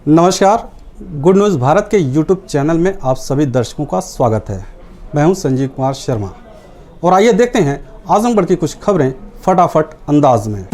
नमस्कार, good news Bharat के YouTube channel में आप सभी दर्शकों का स्वागत है। मैं हूं संजीव कुमार शर्मा और आइए देखते हैं आजमगढ़ की कुछ खबरें फटाफट अंदाज में।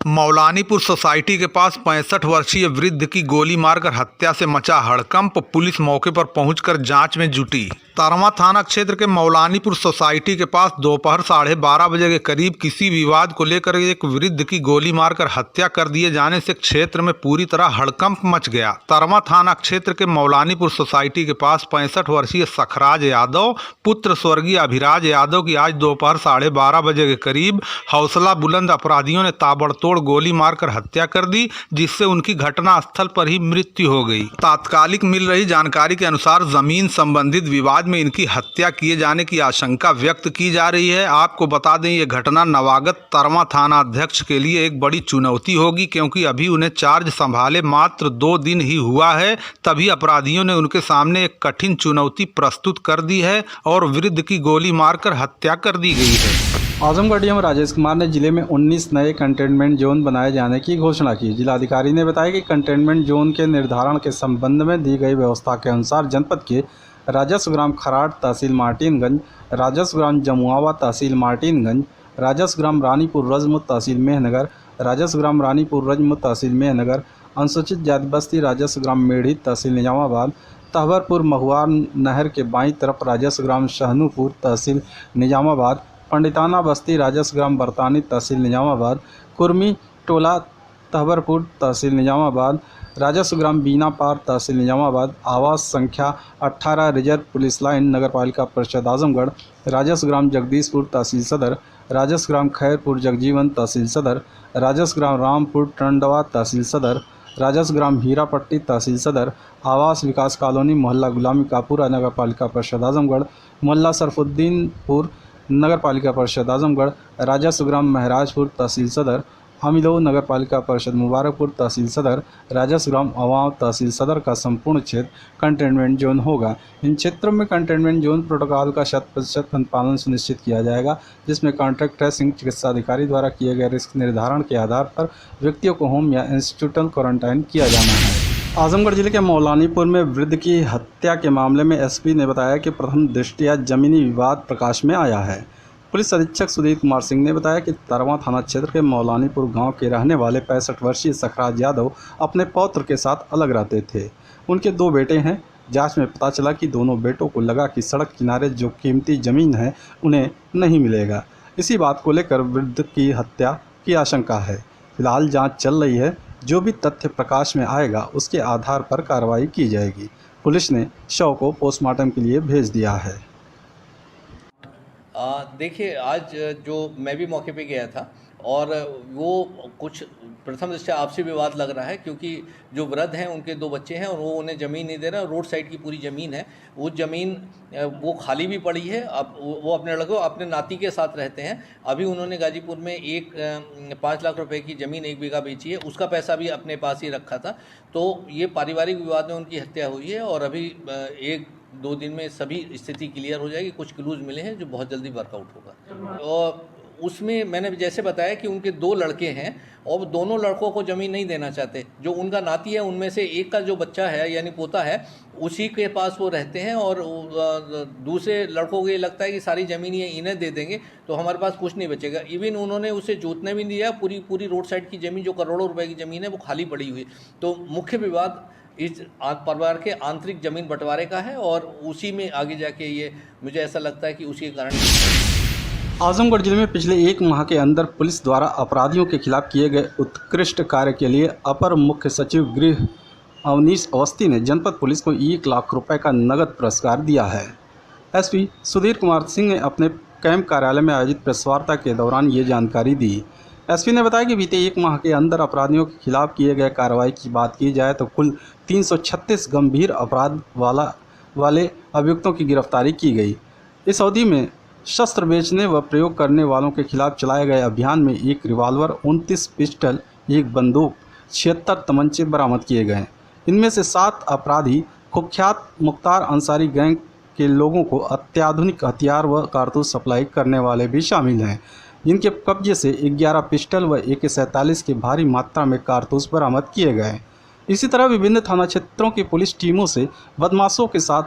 मौलानीपुर सोसाइटी के पास 65 वर्षीय वृद्ध की गोली मारकर हत्या से मचा हड़कंप। पुलिस मौके पर पहुंचकर जांच में जुटी। तरवा थाना क्षेत्र के मौलानीपुर सोसाइटी के पास दोपहर 12:30 बजे के करीब किसी विवाद को लेकर एक वृद्ध की गोली मारकर हत्या कर दिए जाने से क्षेत्र में पूरी तरह हड़कंप मच गया। तरवा थाना क्षेत्र के मौलानीपुर सोसाइटी के पास 65 वर्षीय सखराज यादव पुत्र स्वर्गीय अभिराज यादव की आज दोपहर 12:30 बजे के करीब हौसला बुलंद अपराधियों ने ताबड़तोड़ गोली मारकर हत्या कर दी, जिससे उनकी घटना स्थल पर ही मृत्यु हो गई। तात्कालिक मिल रही जानकारी के अनुसार जमीन संबंधित विवाद में इनकी हत्या किए जाने की आशंका व्यक्त की जा रही है। आपको बता दें, ये घटना नवागत तरवा थाना अध्यक्ष के लिए एक बड़ी चुनौती होगी, क्योंकि अभी उन्हें चार्ज संभाले मात्र 2 दिन ही हुआ है। तभी अपराधियों ने उनके सामने एक कठिन चुनौती प्रस्तुत कर दी है और वृद्ध की गोली मारकर हत्या कर दी गई है। आजमगढ़ डीएम राजेश कुमार ने जिले में 19 नए कंटेनमेंट जोन बनाए जाने की घोषणा की। जिलाधिकारी ने बताया कि कंटेनमेंट जोन के निर्धारण के संबंध में दी गई व्यवस्था के अनुसार जनपद के राजस्व ग्राम खराट तहसील मार्टिनगंज, राजस्व ग्राम जमुआवा तहसील मार्टिनगंज, राजस्व ग्राम रानीपुर रजम तहसील मेहनगर, राजस्व ग्राम रानीपुर रजम तहसील मेहनगर, अनुसूचित जाति बस्ती राजस्व ग्राम मेढ़ी तहसील निजामाबाद, तहबरपुर महुआर नहर के बाईं तरफ राजस्व ग्राम शहनूपुर तहसील निजामाबाद, पंडिताना बस्ती राजस्व ग्राम बरतानी तहसील निजामाबाद, कुर्मी टोला तहबरपुर तहसील निजामाबाद, राजस्व ग्राम बीनापार तहसील निजामाबाद, आवास संख्या 18 रिजर्व पुलिस लाइन नगरपालिका परिषद आजमगढ़, राजस्व ग्राम जगदीशपुर तहसील सदर, राजस्व ग्राम खैरपुर जगजीवन तहसील सदर, राजस्व ग्राम रामपुर टंडवा तहसील सदर, राजस्व ग्राम हीरापट्टी तहसील सदर, आवास विकास कॉलोनी मोहल्ला गुलामी कापुरा नगरपालिका परिषद आजमगढ़, मोहल्ला सरफुद्दीनपुर नगरपालिका परिषद आजमगढ़, राजस्व ग्राम महराजपुर तहसील सदर, हमिलो नगरपालिका परिषद मुबारकपुर तहसील सदर, राजस्व ग्राम अवाव तहसील सदर का संपूर्ण क्षेत्र कंटेनमेंट जोन होगा। इन क्षेत्रों में कंटेनमेंट जोन प्रोटोकॉल का 100% अनुपालन सुनिश्चित किया जाएगा, जिसमें कॉन्टैक्ट ट्रेसिंग चिकित्सा अधिकारी द्वारा किए गए रिस्क निर्धारण के आधार पर व्यक्तियों को होम या इंस्टीट्यूशनल क्वारंटाइन किया जाना है। आजमगढ़ जिले के मौलानीपुर में वृद्ध की हत्या के मामले में एसपी ने बताया कि प्रथम दृष्टया जमीनी विवाद प्रकाश में आया है। पुलिस अधीक्षक सुधीर कुमार सिंह ने बताया कि तरवा थाना क्षेत्र के मौलानीपुर गांव के रहने वाले 65 वर्षीय सखराज यादव अपने पौत्र के साथ अलग रहते थे। उनके 2 बेटे हैं। जांच में पता चला कि दोनों बेटों को लगा कि सड़क किनारे जो कीमती ज़मीन है उन्हें नहीं मिलेगा। इसी बात को लेकर वृद्ध की हत्या की आशंका है। फिलहाल जाँच चल रही है। जो भी तथ्य प्रकाश में आएगा उसके आधार पर कार्रवाई की जाएगी। पुलिस ने शव को पोस्टमार्टम के लिए भेज दिया है। देखिए, आज जो मैं भी मौके पे गया था और वो कुछ प्रथम दृष्टया आपसी विवाद लग रहा है, क्योंकि जो वृद्ध हैं उनके 2 बच्चे हैं और वो उन्हें ज़मीन नहीं दे रहा। रोड साइड की पूरी ज़मीन है, वो ज़मीन वो खाली भी पड़ी है। अब वो अपने नाती के साथ रहते हैं। अभी उन्होंने गाजीपुर में 5 लाख रुपए की ज़मीन 1 बीघा बेची है, उसका पैसा भी अपने पास ही रखा था। तो ये पारिवारिक विवाद में उनकी हत्या हुई है और अभी 1-2 दिन में सभी स्थिति क्लियर हो जाएगी। कुछ क्लूज मिले हैं जो बहुत जल्दी वर्कआउट होगा। और उसमें मैंने जैसे बताया कि उनके 2 लड़के हैं और दोनों लड़कों को ज़मीन नहीं देना चाहते। जो उनका नाती है उनमें से एक का जो बच्चा है यानी पोता है, उसी के पास वो रहते हैं और दूसरे लड़कों को ये लगता है कि सारी ज़मीन ये इन्हें दे देंगे तो हमारे पास कुछ नहीं बचेगा। इवन उन्होंने उसे जोतने भी नहीं दिया। पूरी रोड साइड की ज़मीन जो करोड़ों रुपए की ज़मीन है वो खाली पड़ी हुई। तो मुख्य विवाद इस परिवार के आंतरिक ज़मीन बंटवारे का है और उसी में आगे जाके ये मुझे ऐसा लगता है कि उसी के कारण। आजमगढ़ जिले में पिछले 1 माह के अंदर पुलिस द्वारा अपराधियों के खिलाफ किए गए उत्कृष्ट कार्य के लिए अपर मुख्य सचिव गृह अवनीश अवस्थी ने जनपद पुलिस को 1 लाख रुपए का नगद पुरस्कार दिया है। एसपी सुधीर कुमार सिंह ने अपने कैंप कार्यालय में आयोजित प्रेस वार्ता के दौरान ये जानकारी दी। एसपी ने बताया कि बीते 1 माह के अंदर अपराधियों के खिलाफ किए गए कार्रवाई की बात की जाए तो कुल 336 गंभीर अपराध वाले अभियुक्तों की गिरफ्तारी की गई। इस अवधि में शस्त्र बेचने व प्रयोग करने वालों के खिलाफ चलाए गए अभियान में 1 रिवाल्वर, 29 पिस्टल, 1 बंदूक, 76 तमंचे बरामद किए गए। इनमें से 7 अपराधी कुख्यात मुख्तार अंसारी गैंग के लोगों को अत्याधुनिक हथियार व कारतूस सप्लाई करने वाले भी शामिल हैं, जिनके कब्जे से 11 पिस्टल व AK-47 की भारी मात्रा में कारतूस बरामद किए गए। इसी तरह विभिन्न थाना क्षेत्रों की पुलिस टीमों से बदमाशों के साथ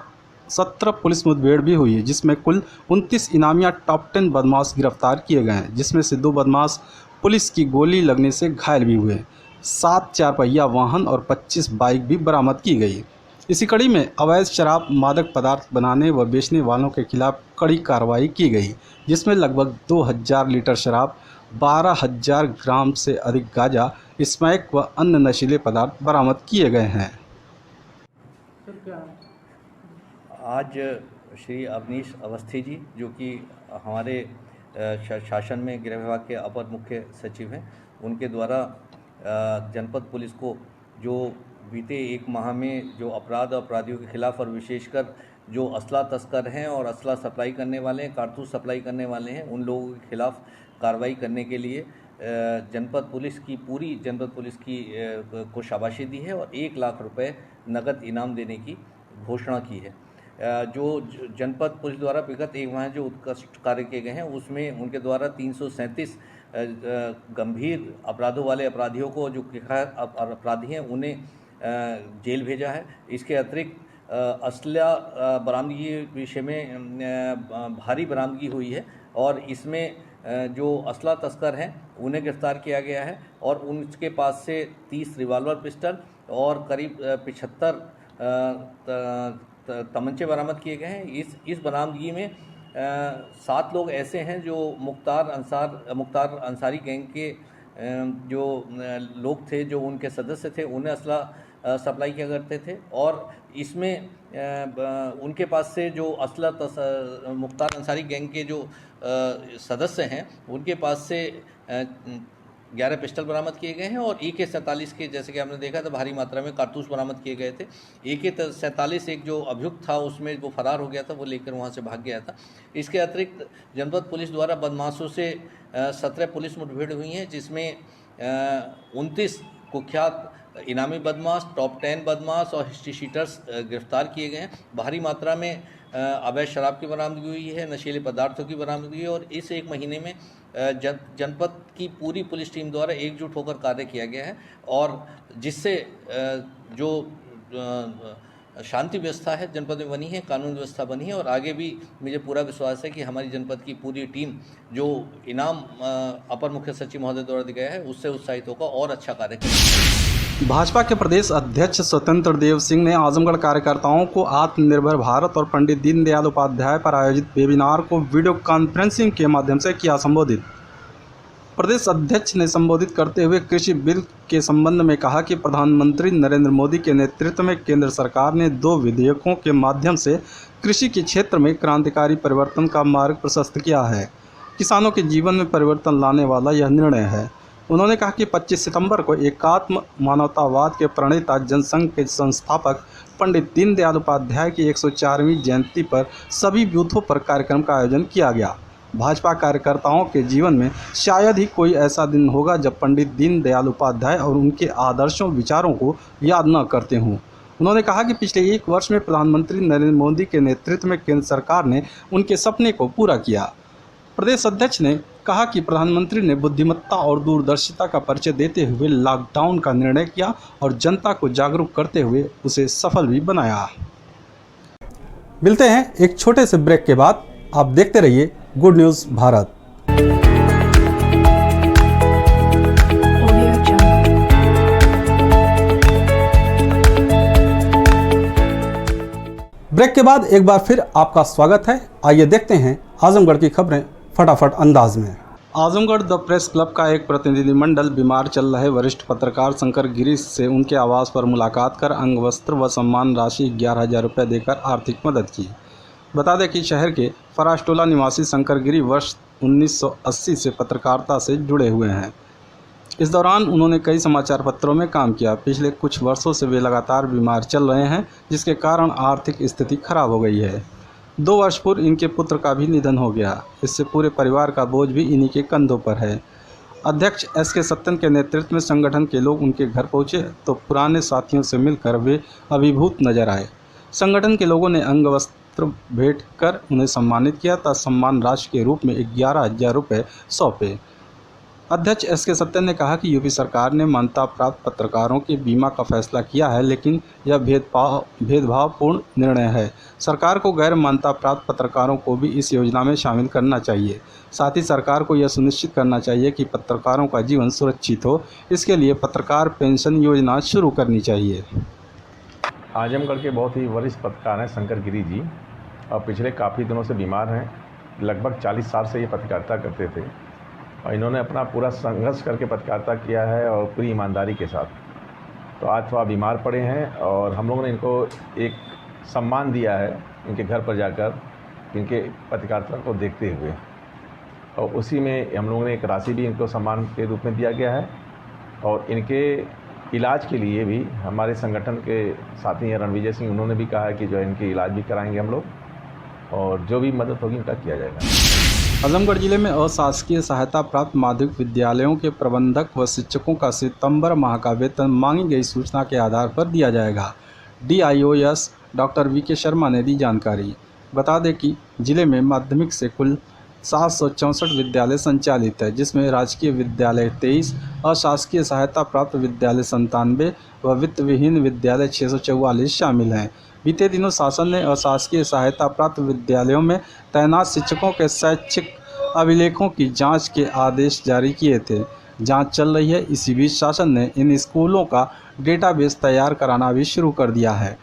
17 पुलिस मुठभेड़ भी हुई है, जिसमें कुल 29 इनामिया टॉप 10 बदमाश गिरफ्तार किए गए हैं, जिसमें से 2 बदमाश पुलिस की गोली लगने से घायल भी हुए। 7 4-पहिया वाहन और 25 बाइक भी बरामद की गई। इसी कड़ी में अवैध शराब, मादक पदार्थ बनाने व बेचने वालों के खिलाफ कड़ी कार्रवाई की गई, जिसमें लगभग 2000 लीटर शराब, 12,000 ग्राम से अधिक गांजा, स्मैक व अन्य नशीले पदार्थ बरामद किए गए हैं। आज श्री अवनीश अवस्थी जी, जो कि हमारे शासन में गृह विभाग के अपर मुख्य सचिव हैं, उनके द्वारा जनपद पुलिस को जो बीते 1 माह में जो अपराध और अपराधियों के खिलाफ और विशेषकर जो असला तस्कर हैं और असला सप्लाई करने वाले हैं, कारतूस सप्लाई करने वाले हैं, उन लोगों के खिलाफ कार्रवाई करने के लिए जनपद पुलिस की को शाबाशी दी है और 1 लाख रुपए नगद इनाम देने की घोषणा की है। जो जनपद पुलिस द्वारा विगत 1 माह जो उत्कृष्ट कार्य किए गए हैं, उसमें उनके द्वारा 337 गंभीर अपराधों वाले अपराधियों को, जो अपराधी हैं, उन्हें जेल भेजा है। इसके अतिरिक्त असला बरामदगी विषय में भारी बरामदगी हुई है और इसमें जो असला तस्कर हैं उन्हें गिरफ्तार किया गया है और उनके पास से 30 रिवाल्वर पिस्टल और करीब 75 तमंचे बरामद किए गए हैं। इस बरामदगी में 7 लोग ऐसे हैं जो मुख्तार अंसारी गैंग के जो लोग थे, जो उनके सदस्य थे, उन्हें असला सप्लाई किया करते थे और इसमें उनके पास से जो मुख्तार अंसारी गैंग के जो सदस्य हैं, उनके पास से 11 पिस्टल बरामद किए गए हैं और AK-47 के, जैसे कि आपने देखा था, भारी मात्रा में कारतूस बरामद किए गए थे। AK-47 एक जो अभियुक्त था, उसमें वो फरार हो गया था, वो लेकर वहाँ से भाग गया था। इसके अतिरिक्त जनपद पुलिस द्वारा बदमाशों से 17 पुलिस मुठभेड़ हुई हैं, जिसमें 29 कुख्यात इनामी बदमाश, टॉप 10 बदमाश और हिस्ट्री शीटर्स गिरफ्तार किए गए हैं। भारी मात्रा में अवैध शराब की बरामदगी हुई है, नशीले पदार्थों की बरामदगी हुई है और इस 1 महीने में जनपद की पूरी पुलिस टीम द्वारा एकजुट होकर कार्य किया गया है और जिससे जो शांति व्यवस्था है जनपद में बनी है, कानून व्यवस्था बनी है और आगे भी मुझे पूरा विश्वास है कि हमारी जनपद की पूरी टीम जो इनाम अपर मुख्य सचिव महोदय द्वारा दिया गया है, उससे उत्साहित होकर और अच्छा कार्य करेंगे। भाजपा के प्रदेश अध्यक्ष स्वतंत्र देव सिंह ने आजमगढ़ कार्यकर्ताओं को आत्मनिर्भर भारत और पंडित दीनदयाल उपाध्याय पर आयोजित वेबिनार को वीडियो कॉन्फ्रेंसिंग के माध्यम से किया संबोधित। प्रदेश अध्यक्ष ने संबोधित करते हुए कृषि बिल के संबंध में कहा कि प्रधानमंत्री नरेंद्र मोदी के नेतृत्व में केंद्र सरकार ने 2 विधेयकों के माध्यम से कृषि के क्षेत्र में क्रांतिकारी परिवर्तन का मार्ग प्रशस्त किया है। किसानों के जीवन में परिवर्तन लाने वाला यह निर्णय है। उन्होंने कहा कि 25 सितंबर को एकात्म मानवतावाद के प्रणेता जनसंघ के संस्थापक पंडित दीनदयाल उपाध्याय की 104वीं जयंती पर सभी बूथों पर कार्यक्रम का आयोजन किया गया। भाजपा कार्यकर्ताओं के जीवन में शायद ही कोई ऐसा दिन होगा जब पंडित दीनदयाल उपाध्याय और उनके आदर्शों विचारों को याद न करते हों। उन्होंने कहा कि पिछले 1 वर्ष में प्रधानमंत्री नरेंद्र मोदी के नेतृत्व में केंद्र सरकार ने उनके सपने को पूरा किया। प्रदेश अध्यक्ष ने कहा कि प्रधानमंत्री ने बुद्धिमत्ता और दूरदर्शिता का परिचय देते हुए लॉकडाउन का निर्णय किया और जनता को जागरूक करते हुए उसे सफल भी बनाया। मिलते हैं एक छोटे से ब्रेक के बाद। आप देखते रहिए गुड न्यूज़ भारत। ब्रेक के बाद एक बार फिर आपका स्वागत है। आइए देखते हैं आजमगढ़ की खबरें फटाफट अंदाज में। आजमगढ़ द प्रेस क्लब का एक प्रतिनिधिमंडल बीमार चल रहे वरिष्ठ पत्रकार शंकर गिरी से उनके आवास पर मुलाकात कर अंग वस्त्र व सम्मान राशि 11,000 रुपये देकर आर्थिक मदद की। बता दें कि शहर के फराशटोला निवासी शंकर गिरी वर्ष 1980 से पत्रकारिता से जुड़े हुए हैं। इस दौरान उन्होंने कई समाचार पत्रों में काम किया। पिछले कुछ वर्षों से वे लगातार बीमार चल रहे हैं, जिसके कारण आर्थिक स्थिति खराब हो गई है। 2 वर्ष पूर्व इनके पुत्र का भी निधन हो गया। इससे पूरे परिवार का बोझ भी इन्हीं के कंधों पर है। अध्यक्ष SK सत्यन के नेतृत्व में संगठन के लोग उनके घर पहुंचे तो पुराने साथियों से मिलकर वे अभिभूत नजर आए। संगठन के लोगों ने अंग वस्त्र पत्र भेंट कर उन्हें सम्मानित किया तथा सम्मान राशि के रूप में 11,000 रुपये सौंपे। अध्यक्ष एस के सत्य ने कहा कि यूपी सरकार ने मान्यता प्राप्त पत्रकारों के बीमा का फैसला किया है, लेकिन यह भेदभावपूर्ण निर्णय है। सरकार को गैर मान्यता प्राप्त पत्रकारों को भी इस योजना में शामिल करना चाहिए। साथ ही सरकार को यह सुनिश्चित करना चाहिए कि पत्रकारों का जीवन सुरक्षित हो। इसके लिए पत्रकार पेंशन योजना शुरू करनी चाहिए। आजमगढ़ के बहुत ही वरिष्ठ पत्रकार हैं शंकर गिरी जी, और पिछले काफ़ी दिनों से बीमार हैं। लगभग 40 साल से ये पत्रकारिता करते थे और इन्होंने अपना पूरा संघर्ष करके पत्रकारिता किया है और पूरी ईमानदारी के साथ। तो आज थोड़ा बीमार पड़े हैं और हम लोगों ने इनको एक सम्मान दिया है इनके घर पर जाकर, इनके पत्रकारिता को देखते हुए, और उसी में हम लोगों ने एक राशि भी इनको सम्मान के रूप में दिया गया है। और इनके इलाज के लिए भी हमारे संगठन के साथी हैं रणविजय सिंह, उन्होंने भी कहा है कि जो इनकी इलाज भी कराएंगे हम लोग, और जो भी मदद होगी उनका किया जाएगा। आजमगढ़ जिले में अशासकीय सहायता प्राप्त माध्यमिक विद्यालयों के प्रबंधक व शिक्षकों का सितंबर माह का वेतन मांगी गई सूचना के आधार पर दिया जाएगा। DIOS डॉक्टर VK शर्मा ने दी जानकारी। बता दें कि जिले में माध्यमिक से कुल 764 विद्यालय संचालित है, जिसमें राजकीय विद्यालय 23, अशासकीय सहायता प्राप्त विद्यालय 97 व वित्त विहीन विद्यालय 644 शामिल हैं। बीते दिनों शासन ने अशासकीय सहायता प्राप्त विद्यालयों में तैनात शिक्षकों के शैक्षिक अभिलेखों की जांच के आदेश जारी किए थे। जांच चल रही है। इसी बीच शासन ने इन स्कूलों का डेटाबेस तैयार कराना भी शुरू कर दिया है।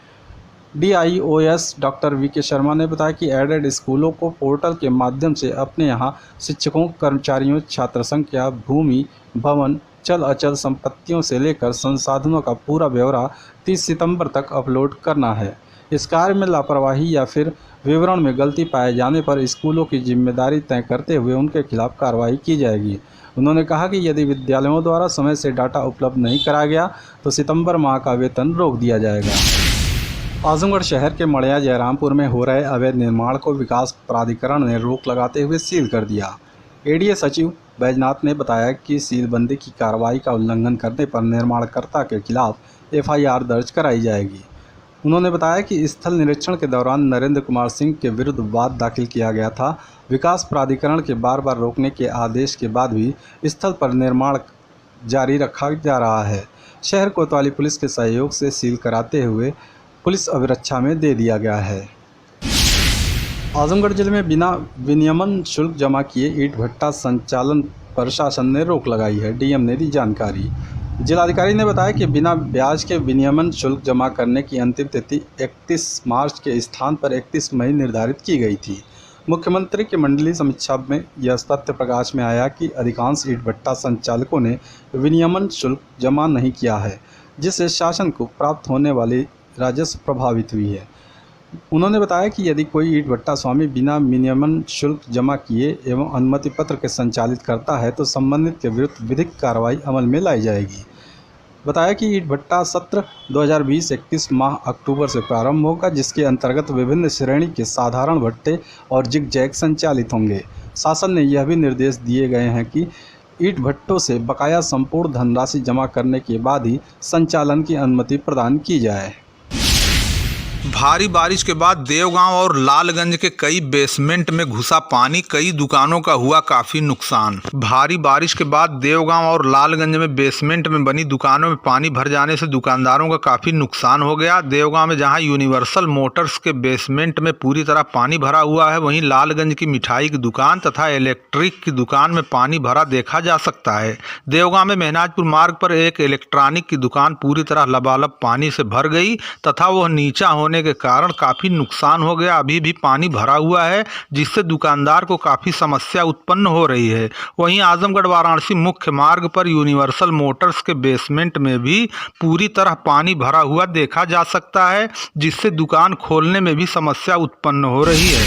DIOS डॉक्टर VK शर्मा ने बताया कि एडेड स्कूलों को पोर्टल के माध्यम से अपने यहां शिक्षकों, कर्मचारियों, छात्र संख्या, भूमि, भवन, चल अचल संपत्तियों से लेकर संसाधनों का पूरा ब्यौरा 30 सितंबर तक अपलोड करना है। इस कार्य में लापरवाही या फिर विवरण में गलती पाए जाने पर स्कूलों की जिम्मेदारी तय करते हुए उनके खिलाफ कार्रवाई की जाएगी। उन्होंने कहा कि यदि विद्यालयों द्वारा समय से डाटा उपलब्ध नहीं कराया गया तो सितंबर माह का वेतन रोक दिया जाएगा। आजमगढ़ शहर के मड़िया जयरामपुर में हो रहे अवैध निर्माण को विकास प्राधिकरण ने रोक लगाते हुए सील कर दिया। ADA सचिव बैजनाथ ने बताया कि सीलबंदी की कार्रवाई का उल्लंघन करने पर निर्माणकर्ता के खिलाफ FIR दर्ज कराई जाएगी। उन्होंने बताया कि स्थल निरीक्षण के दौरान नरेंद्र कुमार सिंह के विरुद्ध वाद दाखिल किया गया था। विकास प्राधिकरण के बार बार रोकने के आदेश के बाद भी स्थल पर निर्माण जारी रखा जा रहा है। शहर कोतवाली पुलिस के सहयोग से सील कराते हुए पुलिस अभिरक्षा में दे दिया गया है। आजमगढ़ जिले में बिना विनियमन शुल्क जमा किए ईंट भट्टा संचालन पर शासन ने रोक लगाई है। DM ने दी जानकारी। जिलाधिकारी ने बताया कि बिना ब्याज के विनियमन शुल्क जमा करने की अंतिम तिथि 31 मार्च के स्थान पर 31 मई निर्धारित की गई थी। मुख्यमंत्री की मंडलीय समीक्षा में यह तथ्य प्रकाश में आया कि अधिकांश ईंट भट्टा संचालकों ने विनियमन शुल्क जमा नहीं किया है, जिससे शासन को प्राप्त होने वाली राजस्व प्रभावित हुई है। उन्होंने बताया कि यदि कोई ईंट भट्टा स्वामी बिना विनियमन शुल्क जमा किए एवं अनुमति पत्र के संचालित करता है तो संबंधित के विरुद्ध विधिक कार्रवाई अमल में लाई जाएगी। बताया कि ईंट भट्टा सत्र 2020-21 माह अक्टूबर से प्रारंभ होगा, जिसके अंतर्गत विभिन्न श्रेणी के साधारण भट्टे और जिग जैग संचालित होंगे। शासन ने यह भी निर्देश दिए गए हैं कि ईंट भट्टों से बकाया संपूर्ण धनराशि जमा करने के बाद ही संचालन की अनुमति प्रदान की जाए। भारी बारिश के बाद देवगांव और लालगंज के कई बेसमेंट में घुसा पानी, कई दुकानों का हुआ काफी नुकसान। भारी बारिश के बाद देवगांव और लालगंज में बेसमेंट में बनी दुकानों में पानी भर जाने से दुकानदारों का काफी नुकसान हो गया। देवगांव में जहां यूनिवर्सल मोटर्स के बेसमेंट में पूरी तरह पानी भरा हुआ है, वहीं लालगंज की मिठाई की दुकान तथा इलेक्ट्रिक की दुकान में पानी भरा देखा जा सकता है। देवगांव में महनाजपुर मार्ग पर एक इलेक्ट्रॉनिक की दुकान पूरी तरह लबालब पानी से भर गई तथा वह नीचा होने के कारण काफी नुकसान हो गया। अभी भी पानी भरा हुआ है, जिससे दुकानदार को काफी समस्या उत्पन्न हो रही है। वहीं आजमगढ़ वाराणसी मुख्य मार्ग पर यूनिवर्सल मोटर्स के बेसमेंट में भी पूरी तरह पानी भरा हुआ देखा जा सकता है, जिससे दुकान खोलने में भी समस्या उत्पन्न हो रही है।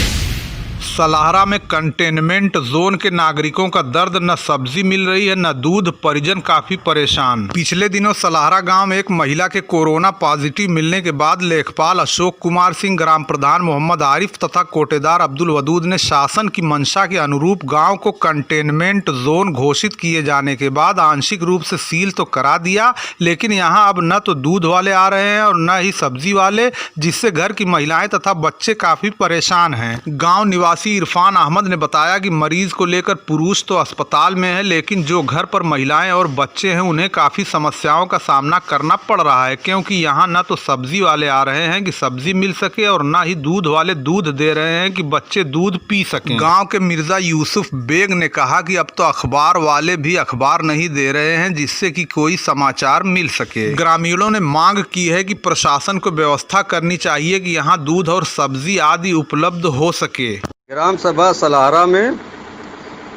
सलाहरा में कंटेनमेंट जोन के नागरिकों का दर्द, न सब्जी मिल रही है न दूध, परिजन काफी परेशान। पिछले दिनों सलाहरा गांव में एक महिला के कोरोना पॉजिटिव मिलने के बाद लेखपाल अशोक कुमार सिंह, ग्राम प्रधान मोहम्मद आरिफ तथा कोटेदार अब्दुल वदूद ने शासन की मंशा के अनुरूप गांव को कंटेनमेंट जोन घोषित किए जाने के बाद आंशिक रूप से सील तो करा दिया, लेकिन यहां अब न तो दूध वाले आ रहे हैं और न ही सब्जी वाले, जिससे घर की महिलाएं तथा बच्चे काफी परेशान हैं। गाँव निवासी इरफान अहमद ने बताया कि मरीज को लेकर पुरुष तो अस्पताल में है, लेकिन जो घर पर महिलाएं और बच्चे हैं उन्हें काफी समस्याओं का सामना करना पड़ रहा है, क्योंकि यहाँ न तो सब्जी वाले आ रहे हैं कि सब्जी मिल सके और न ही दूध वाले दूध दे रहे हैं कि बच्चे दूध पी सकें। गांव के मिर्जा यूसुफ बेग ने कहा कि अब तो अखबार वाले भी अखबार नहीं दे रहे हैं जिससे कि कोई समाचार मिल सके। ग्रामीणों ने मांग की है कि प्रशासन को व्यवस्था करनी चाहिए कि यहाँ दूध और सब्जी आदि उपलब्ध हो सके। ग्राम सभा सलाहरा में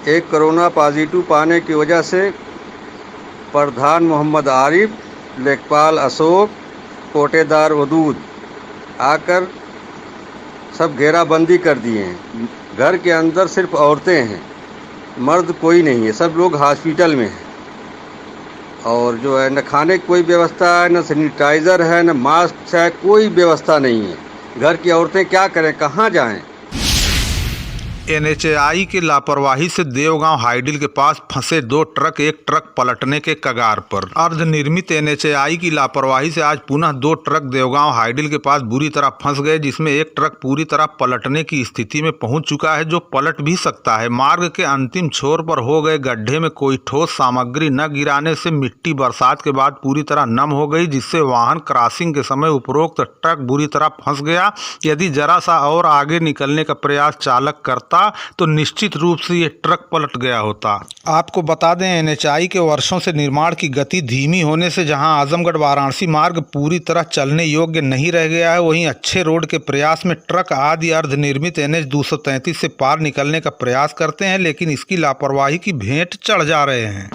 एक कोरोना पॉजिटिव पाने की वजह से प्रधान मोहम्मद आरिफ, लेखपाल अशोक, कोटेदार वदूद आकर सब घेराबंदी कर दिए हैं। घर के अंदर सिर्फ औरतें हैं, मर्द कोई नहीं है, सब लोग हॉस्पिटल में हैं। और जो है न खाने की कोई व्यवस्था है, न सैनिटाइज़र है, न मास्क है, कोई व्यवस्था नहीं है। घर की औरतें क्या करें, कहाँ जाएं? एनएचएआई की लापरवाही से देवगांव हाईडिल के पास फंसे 2 ट्रक, एक ट्रक पलटने के कगार पर। अर्धनिर्मित एनएचएआई की लापरवाही से आज पुनः 2 ट्रक देवगांव हाईडिल के पास बुरी तरह फंस गए, जिसमें एक ट्रक पूरी तरह पलटने की स्थिति में पहुंच चुका है, जो पलट भी सकता है। मार्ग के अंतिम छोर पर हो गए गड्ढे में कोई ठोस सामग्री न गिराने से मिट्टी बरसात के बाद पूरी तरह नम हो गई, जिससे वाहन क्रॉसिंग के समय उपरोक्त ट्रक बुरी तरह फंस गया। यदि जरा सा और आगे निकलने का प्रयास चालक करता तो निश्चित रूप से ये ट्रक पलट गया होता। आपको बता दें, एनएचएआई के वर्षों से निर्माण की गति धीमी होने से जहां आजमगढ़ वाराणसी मार्ग पूरी तरह चलने योग्य नहीं रह गया है, वहीं अच्छे रोड के प्रयास में ट्रक आदि अर्धनिर्मित एनएच 233 से पार निकलने का प्रयास करते हैं, लेकिन इसकी लापरवाही की भेंट चढ़ जा रहे हैं।